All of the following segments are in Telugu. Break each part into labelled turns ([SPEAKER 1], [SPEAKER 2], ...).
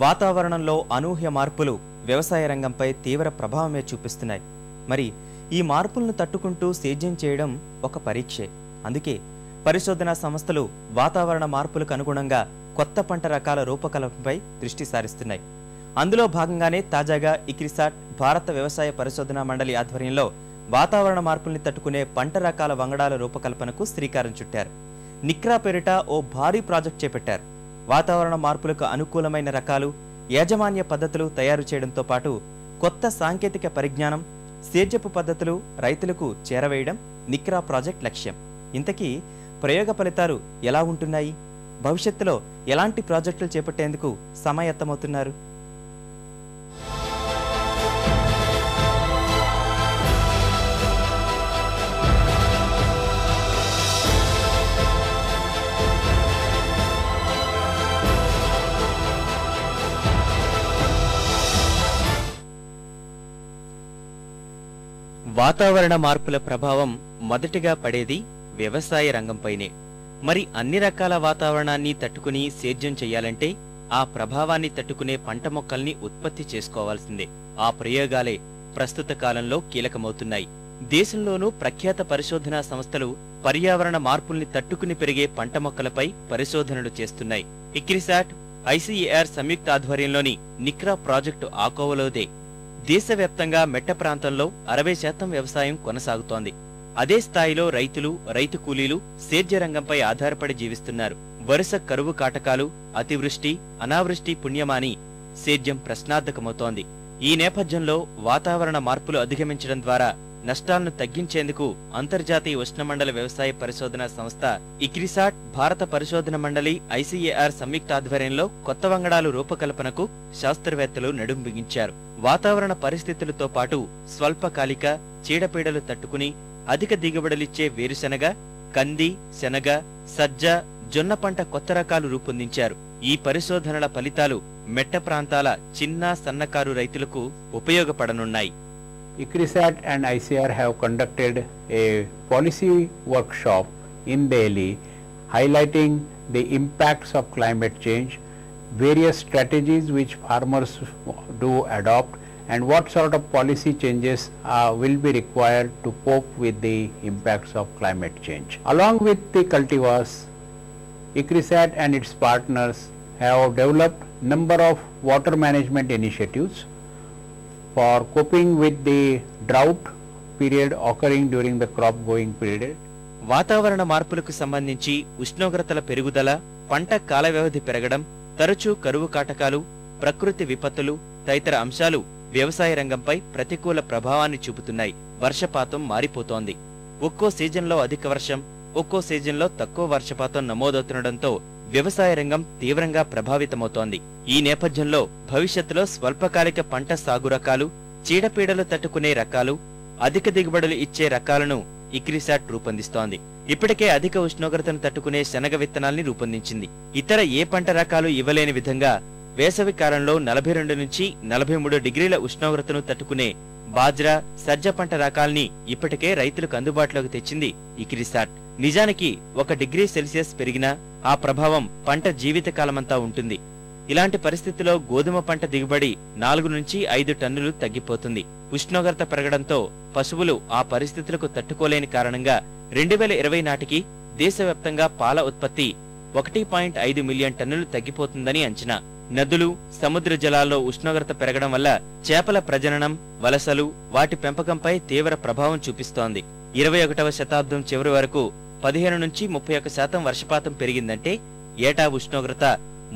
[SPEAKER 1] వాతావరణంలో అనూహ్య మార్పులు వ్యవసాయ రంగంపై తీవ్ర ప్రభావమే చూపిస్తున్నాయి. మరి ఈ మార్పులను తట్టుకుంటూ సేద్యం చేయడం ఒక పరీక్షే. అందుకే పరిశోధనా సంస్థలు వాతావరణ మార్పులకు అనుగుణంగా కొత్త పంట రకాల రూపకల్పనపై దృష్టి సారిస్తున్నాయి. అందులో భాగంగానే తాజాగా ఇక్రిసాట్ భారత వ్యవసాయ పరిశోధనా మండలి ఆధ్వర్యంలో వాతావరణ మార్పుల్ని తట్టుకునే పంట రకాల వంగడాల రూపకల్పనకు శ్రీకారం చుట్టారు. నిక్రా పేరిట ఓ భారీ ప్రాజెక్ట్ చేపట్టారు. వాతావరణ మార్పులకు అనుకూలమైన రకాలు, యాజమాన్య పద్ధతులు తయారు చేయడంతో పాటు కొత్త సాంకేతిక పరిజ్ఞానం, సేద్యపు పద్ధతులు రైతులకు చేరవేయడం నిక్రా ప్రాజెక్ట్ లక్ష్యం. ఇంతకీ ప్రయోగ ఫలితాలు ఎలా ఉంటున్నాయి? భవిష్యత్తులో ఎలాంటి ప్రాజెక్టులు చేపట్టేందుకు సమాయత్తమవుతున్నారు? వాతావరణ మార్పుల ప్రభావం మొదటిగా పడేది వ్యవసాయ రంగంపైనే. మరి అన్ని రకాల వాతావరణాన్ని తట్టుకుని సేద్యం చెయ్యాలంటే ఆ ప్రభావాన్ని తట్టుకునే పంట మొక్కల్ని ఉత్పత్తి చేసుకోవాల్సిందే. ఆ ప్రయోగాలే ప్రస్తుత కాలంలో కీలకమవుతున్నాయి. దేశంలోనూ ప్రఖ్యాత పరిశోధనా సంస్థలు పర్యావరణ మార్పుల్ని తట్టుకుని పెరిగే పంట మొక్కలపై పరిశోధనలు చేస్తున్నాయి. ఇక్రిసాట్, ఐసీఏఆర్ సంయుక్త ఆధ్వర్యంలోని నిక్రా ప్రాజెక్టు ఆకోవలోదే. దేశవ్యాప్తంగా మెట్ట ప్రాంతంలో 60% వ్యవసాయం కొనసాగుతోంది. అదే స్థాయిలో రైతులు, రైతు కూలీలు సేద్య రంగంపై ఆధారపడి జీవిస్తున్నారు. వరుస కరువు కాటకాలు, అతివృష్టి, అనావృష్టి పుణ్యమాని సేద్యం ప్రశ్నార్థకమవుతోంది. ఈ నేపథ్యంలో వాతావరణ మార్పులు అధిగమించడం ద్వారా నష్టాలను తగ్గించేందుకు అంతర్జాతీయ ఉష్ణమండల వ్యవసాయ పరిశోధనా సంస్థ ఇక్రిసాట్, భారత పరిశోధన మండలి ఐసీఏఆర్ సంయుక్త ఆధ్వర్యంలో కొత్త వంగడాలు రూపకల్పనకు శాస్త్రవేత్తలు నడుం బిగించారు. వాతావరణ పరిస్థితులతో పాటు స్వల్పకాలిక చీడపీడలు తట్టుకుని అధిక దిగుబడులిచ్చే వేరుశెనగ, కంది, శనగ, సజ్జ, జొన్న పంట కొత్త రకాలు రూపొందించారు. ఈ పరిశోధనల ఫలితాలు మెట్ట ప్రాంతాల చిన్న, సన్నకారు రైతులకు ఉపయోగపడనున్నాయి.
[SPEAKER 2] ICRISAT and ICAR have conducted a policy workshop in Delhi highlighting the impacts of climate change, various strategies which farmers do adopt, and what sort of policy changes will be required to cope with the impacts of climate change. Along with the cultivars, ICRISAT and its partners have developed number of water management initiatives for coping with the drought period occurring during the crop growing period.
[SPEAKER 1] వాతావరణ మార్పులకు సంబంధించి ఉష్ణోగ్రతల పెరుగుదల, పంట కాల వ్యవధి పెరగడం, తరచూ కరువు కాటకాలు, ప్రకృతి విపత్తులు తదితర అంశాలు వ్యవసాయ రంగంపై ప్రతికూల ప్రభావాన్ని చూపుతున్నాయి. వర్షపాతం మారిపోతోంది. ఒక్కో సీజన్లో అధిక వర్షం, ఒక్కో సీజన్లో తక్కువ వర్షపాతం నమోదవుతుండటంతో వ్యవసాయ రంగం తీవ్రంగా ప్రభావితమవుతోంది. ఈ నేపథ్యంలో భవిష్యత్తులో స్వల్పకాలిక పంట సాగు రకాలు, చీడపీడలు తట్టుకునే రకాలు, అధిక దిగుబడులు ఇచ్చే రకాలను ఇక్రిసాట్ రూపొందిస్తోంది. ఇప్పటికే అధిక ఉష్ణోగ్రతను తట్టుకునే శనగ విత్తనాల్ని రూపొందించింది. ఇతర ఏ పంట రకాలు ఇవ్వలేని విధంగా వేసవి కాలంలో 42 నుంచి 43 డిగ్రీల ఉష్ణోగ్రతను తట్టుకునే బాజ్రా, సజ్జ పంట రకాల్ని ఇప్పటికే రైతులకు అందుబాటులోకి తెచ్చింది ఇక్రిసాట్. నిజానికి 1 డిగ్రీ సెల్సియస్ పెరిగినా ఆ ప్రభావం పంట జీవితకాలమంతా ఉంటుంది. ఇలాంటి పరిస్థితిలో గోధుమ పంట దిగుబడి 4 నుంచి 5 టన్నులు తగ్గిపోతుంది. ఉష్ణోగ్రత పెరగడంతో పశువులు ఆ పరిస్థితులకు తట్టుకోలేని కారణంగా 2020 నాటికి దేశవ్యాప్తంగా పాల ఉత్పత్తి 1.5 మిలియన్ టన్నులు తగ్గిపోతుందని అంచనా. నదులు, సముద్ర జలాల్లో ఉష్ణోగ్రత పెరగడం వల్ల చేపల ప్రజననం, వలసలు, వాటి పెంపకంపై తీవ్ర ప్రభావం చూపిస్తోంది. 21వ శతాబ్దం చివరి వరకు 15 నుంచి 31% వర్షపాతం పెరిగిందంటే ఏటా ఉష్ణోగ్రత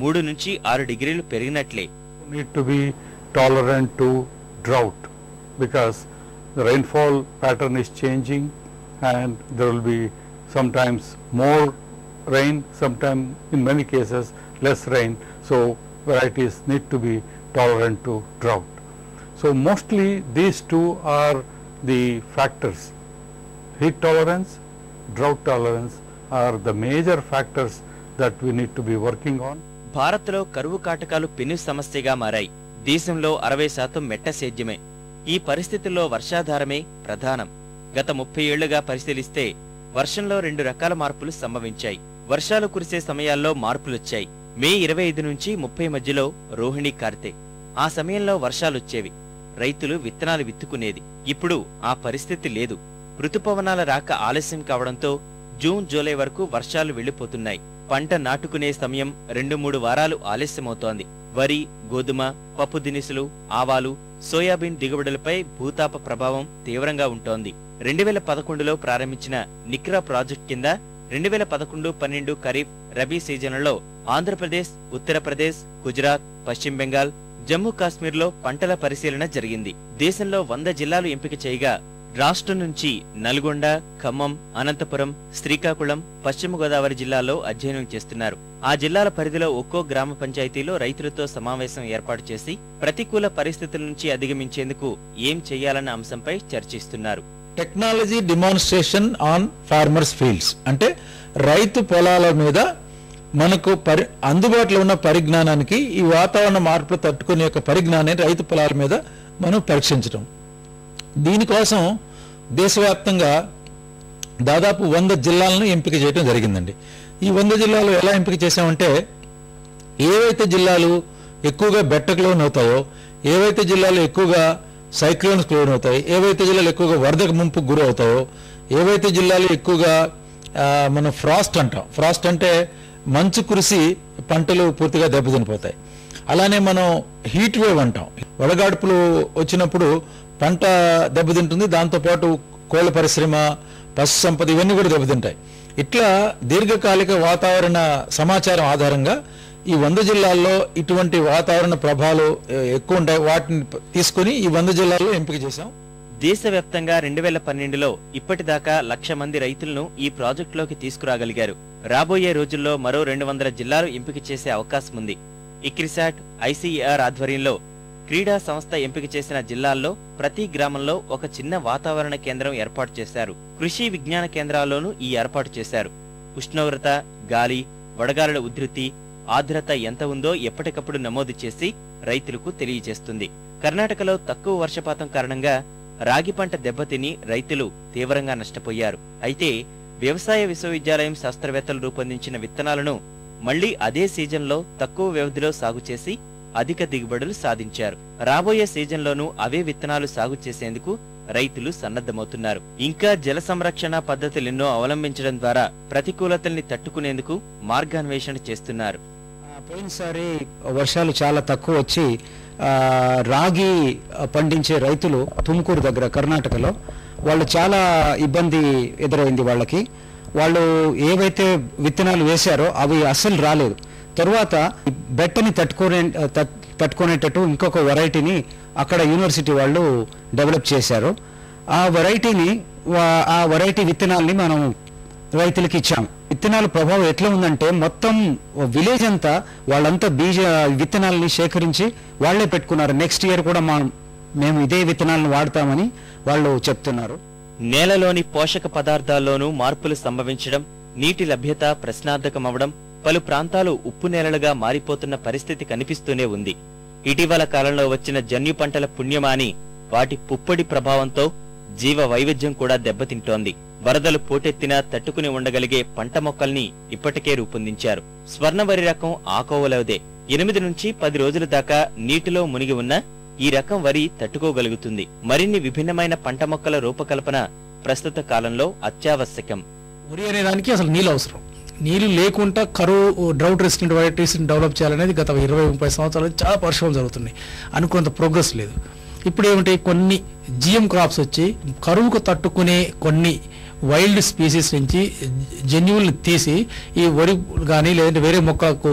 [SPEAKER 1] 3 నుంచి 6 డిగ్రీలు పెరిగినట్లే.
[SPEAKER 3] Need to be tolerant to drought because the rainfall pattern is changing and there will be sometimes more rain, sometimes in many cases less rain, so varieties need to be tolerant to drought. So mostly these two are the factors. Heat tolerance, drought tolerance are the major factors that we need to be working on.
[SPEAKER 1] భారత్లో కరువు కాటకాలు పెను సమస్యగా మారాయి. దేశంలో 60% మెట్ట సేద్యమే. ఈ పరిస్థితుల్లో వర్షాధారమే ప్రధానం. గత 30 ఏళ్లుగా పరిశీలిస్తే వర్షంలో 2 రకాల మార్పులు సంభవించాయి. వర్షాలు కురిసే సమయాల్లో మార్పులొచ్చాయి. మే 25 నుంచి 30 మధ్యలో రోహిణి కార్తె. ఆ సమయంలో వర్షాలొచ్చేవి, రైతులు విత్తనాలు విత్తుకునేది. ఇప్పుడు ఆ పరిస్థితి లేదు. ఋతుపవనాల రాక ఆలస్యం కావడంతో జూన్ జూలై వరకు వర్షాలు వెళ్లిపోతున్నాయి. పంట నాటుకునే సమయం 2-3 వారాలు ఆలస్యమవుతోంది. వరి, గోధుమ, పప్పు దినుసులు, ఆవాలు, సోయాబీన్ దిగుబడులపై భూతాప ప్రభావం తీవ్రంగా ఉంటోంది. 2011లో ప్రారంభించిన నిక్రా ప్రాజెక్టు కింద 2011-12 ఖరీఫ్, రబీ సీజన్లలో ఆంధ్రప్రదేశ్, ఉత్తరప్రదేశ్, గుజరాత్, పశ్చిమ బెంగాల్, జమ్మూ కాశ్మీర్లో పంటల పరిశీలన జరిగింది. దేశంలో 100 జిల్లాలు ఎంపిక చేయగా రాష్ట్రం నుంచి నల్గొండ, ఖమ్మం, అనంతపురం, శ్రీకాకుళం, పశ్చిమ గోదావరి జిల్లాల్లో అధ్యయనం చేస్తున్నారు. ఆ జిల్లాల పరిధిలో ఒక్కో గ్రామ పంచాయతీలో రైతులతో సమావేశం ఏర్పాటు చేసి ప్రతికూల పరిస్థితుల నుంచి అధిగమించేందుకు ఏం చేయాలన్న అంశంపై చర్చిస్తున్నారు.
[SPEAKER 4] Technology demonstration on farmers fields అంటే రైతు పొలాల మీద మనకు అందుబాటులో ఉన్న పరిజ్ఞానానికి ఈ వాతావరణ మార్పులు తట్టుకునే యొక్క పరిజ్ఞానాన్ని రైతు పొలాల మీద మనం పరీక్షించడం. దీనికోసం దేశవ్యాప్తంగా దాదాపు 100 జిల్లాలను ఎంపిక చేయడం జరిగిందండి. ఈ 100 జిల్లాలు ఎలా ఎంపిక చేశామంటే, ఏవైతే జిల్లాలు ఎక్కువగా బెట్టకు లోనవుతాయో, ఏవైతే జిల్లాలు ఎక్కువగా సైక్లోన్స్ లోనవుతాయి, ఏవైతే జిల్లాలు ఎక్కువగా వరదకు ముంపుకు గురి అవుతాయో, ఏవైతే జిల్లాలు ఎక్కువగా మనం ఫ్రాస్ట్ అంటాం. ఫ్రాస్ట్ అంటే మంచు కురిసి పంటలు పూర్తిగా దెబ్బతినిపోతాయి. అలానే మనం హీట్ వేవ్ అంటాం. వడగాడుపులు వచ్చినప్పుడు పంట దెబ్బతింటుంది, దాంతోపాటు కోళ్ల పరిశ్రమ, పశు సంపద ఇవన్నీ కూడా దెబ్బతింటాయి. ఇట్లా దీర్ఘకాలిక వాతావరణ సమాచారం ఆధారంగా ఈ 100 జిల్లాల్లో ఇటువంటి వాతావరణ ప్రభావాలు ఎక్కువ ఉంటాయి. వాటిని తీసుకుని ఈ 100 జిల్లాల్లో ఎంపిక చేశాం.
[SPEAKER 1] దేశవ్యాప్తంగా 2012లో ఇప్పటిదాకా 1,00,000 మంది రైతులను ఈ ప్రాజెక్టులోకి తీసుకురాగలిగారు. రాబోయే రోజుల్లో మరో 200 జిల్లాలు ఎంపిక చేసే అవకాశముంది. ఇక్రిసాట్, ఐసీఏఆర్ ఆధ్వర్యంలో క్రీడా సంస్థ ఎంపిక చేసిన జిల్లాల్లో ప్రతి గ్రామంలో ఒక చిన్న వాతావరణ కేంద్రం ఏర్పాటు చేశారు. కృషి విజ్ఞాన కేంద్రాల్లోనూ ఈ ఏర్పాటు చేశారు. ఉష్ణోగ్రత, గాలి, వడగాలుల ఉధృతి, ఆర్ద్రత ఎంత ఉందో ఎప్పటికప్పుడు నమోదు చేసి రైతులకు తెలియజేస్తుంది. కర్ణాటకలో తక్కువ వర్షపాతం కారణంగా రాగి పంట దెబ్బతిని రైతులు తీవ్రంగా నష్టపోయారు. అయితే వ్యవసాయ విశ్వవిద్యాలయం శాస్త్రవేత్తలు రూపొందించిన విత్తనాలను మళ్లీ అదే సీజన్లో తక్కువ వ్యవధిలో సాగు చేసి అధిక దిగుబడులు సాధించారు. రాబోయే సీజన్లోనూ అవే విత్తనాలు సాగు చేసేందుకు రైతులు సన్నద్ధమవుతున్నారు. ఇంకా జల సంరక్షణ పద్ధతులెన్నో అవలంబించడం ద్వారా ప్రతికూలతల్ని తట్టుకునేందుకు మార్గాన్వేషణ చేస్తున్నారు.
[SPEAKER 5] పోయినసారి వర్షాలు చాలా తక్కువ వచ్చి రాగి పండించే రైతులు తుమ్కూరు దగ్గర కర్ణాటకలో వాళ్ళు చాలా ఇబ్బంది ఎదురైంది. వాళ్ళు ఏవైతే విత్తనాలు వేశారో అవి అస్సలు రాలేదు. తరువాత బెట్టని తట్టుకునేటట్టు ఇంకొక వెరైటీని అక్కడ యూనివర్సిటీ వాళ్ళు డెవలప్ చేశారు. ఆ వెరైటీ విత్తనాల్ని మనం రైతులకి ఇచ్చాం. విత్తనాల ప్రభావం ఎట్లా ఉందంటే మొత్తం విలేజ్ అంతా వాళ్ళంతా విత్తనాలని సేకరించి వాళ్లే పెట్టుకున్నారు. నెక్స్ట్ ఇయర్ కూడా మేము ఇదే విత్తనాలను వాడతామని వాళ్ళు చెప్తున్నారు.
[SPEAKER 1] నేలలోని పోషక పదార్థాల్లోనూ మార్పులు సంభవించడం, నీటి లభ్యత ప్రశ్నార్థకమవడం, పలు ప్రాంతాలు ఉప్పు నేలలుగా మారిపోతున్న పరిస్థితి కనిపిస్తూనే ఉంది. ఇటీవల కాలంలో వచ్చిన జన్యు పంటల పుణ్యమాని వాటి పుప్పొడి ప్రభావంతో జీవ వైవిధ్యం కూడా దెబ్బతింటోంది. వరదలు పోటెత్తినా తట్టుకుని ఉండగలిగే పంట మొక్కల్ని ఇప్పటికే రూపొందించారు. స్వర్ణవరి రకం ఆకోవలవదే. 8 నుంచి 10 రోజుల దాకా నీటిలో మునిగి ఉన్న ఈ రకం వరి తట్టుకోగలుగుతుంది. మరిన్ని విభిన్నమైన పంట మొక్కల రూపకల్పన ప్రస్తుత కాలంలో అత్యావశ్యకం.
[SPEAKER 6] వరి అనే దానికి అసలు నీళ్ళు అవసరం. నీళ్లు లేకుండా కరువు డ్రౌట్ రెసిస్టెంట్ వెరైటీస్ డెవలప్ చేయాలనేది గత 20-30 సంవత్సరాలు చాలా పరిశ్రమలు జరుగుతున్నాయి. అనుకున్నంత ప్రోగ్రెస్ లేదు. ఇప్పుడు ఏమిటి, కొన్ని జిఎం క్రాప్స్ వచ్చి కరువుకు తట్టుకునే కొన్ని వైల్డ్ స్పీసీస్ నుంచి జన్యువుల్ని తీసి ఈ వరి కానీ లేదంటే వేరే మొక్కకు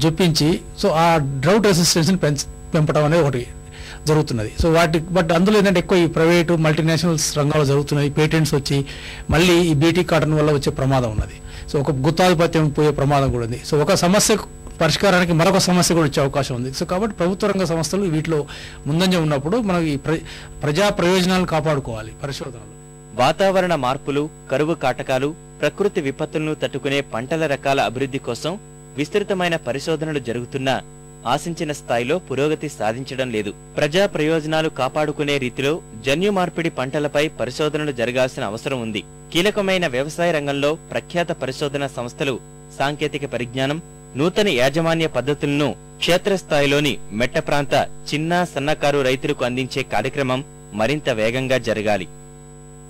[SPEAKER 6] జొప్పించి సో ఆ డ్రౌట్ రెసిస్టెన్స్ని పెంపడం అనేది ఒకటి జరుగుతున్నది. సో బట్ అందులో ఏంటంటే ఎక్కువ ఈ ప్రైవేటు మల్టీనేషనల్స్ రంగాల్లో జరుగుతున్నాయి. పేటెంట్స్ వచ్చి మళ్ళీ ఈ బీటీ కాటన్ వల్ల వచ్చే ప్రమాదం ఉన్నది. సో ఒక గుత్తాధిపత్యం పోయే ప్రమాదం కూడా ఉంది. సో ఒక సమస్య పరిష్కారానికి మరొక సమస్య కూడా వచ్చే అవకాశం ఉంది. సో కాబట్టి ప్రభుత్వ రంగ సంస్థలు వీటిలో ముందంజ ఉన్నప్పుడు మనం ఈ ప్రజా ప్రయోజనాలను కాపాడుకోవాలి. పరిశోధనలు,
[SPEAKER 1] వాతావరణ మార్పులు, కరువు కాటకాలు, ప్రకృతి విపత్తులను తట్టుకునే పంటల రకాల అభివృద్ధి కోసం విస్తృతమైన పరిశోధనలు జరుగుతున్నా ఆశించిన స్థాయిలో పురోగతి సాధించడం లేదు. ప్రజా ప్రయోజనాలు కాపాడుకునే రీతిలో జన్యు మార్పిడి పంటలపై పరిశోధనలు జరగాల్సిన అవసరం ఉంది. కీలకమైన వ్యవసాయ రంగంలో ప్రఖ్యాత పరిశోధనా సంస్థలు సాంకేతిక పరిజ్ఞానం, నూతన యాజమాన్య పద్ధతులను క్షేత్రస్థాయిలోని మెట్ట ప్రాంత చిన్న సన్నకారు రైతులకు అందించే కార్యక్రమం మరింత వేగంగా జరగాలి.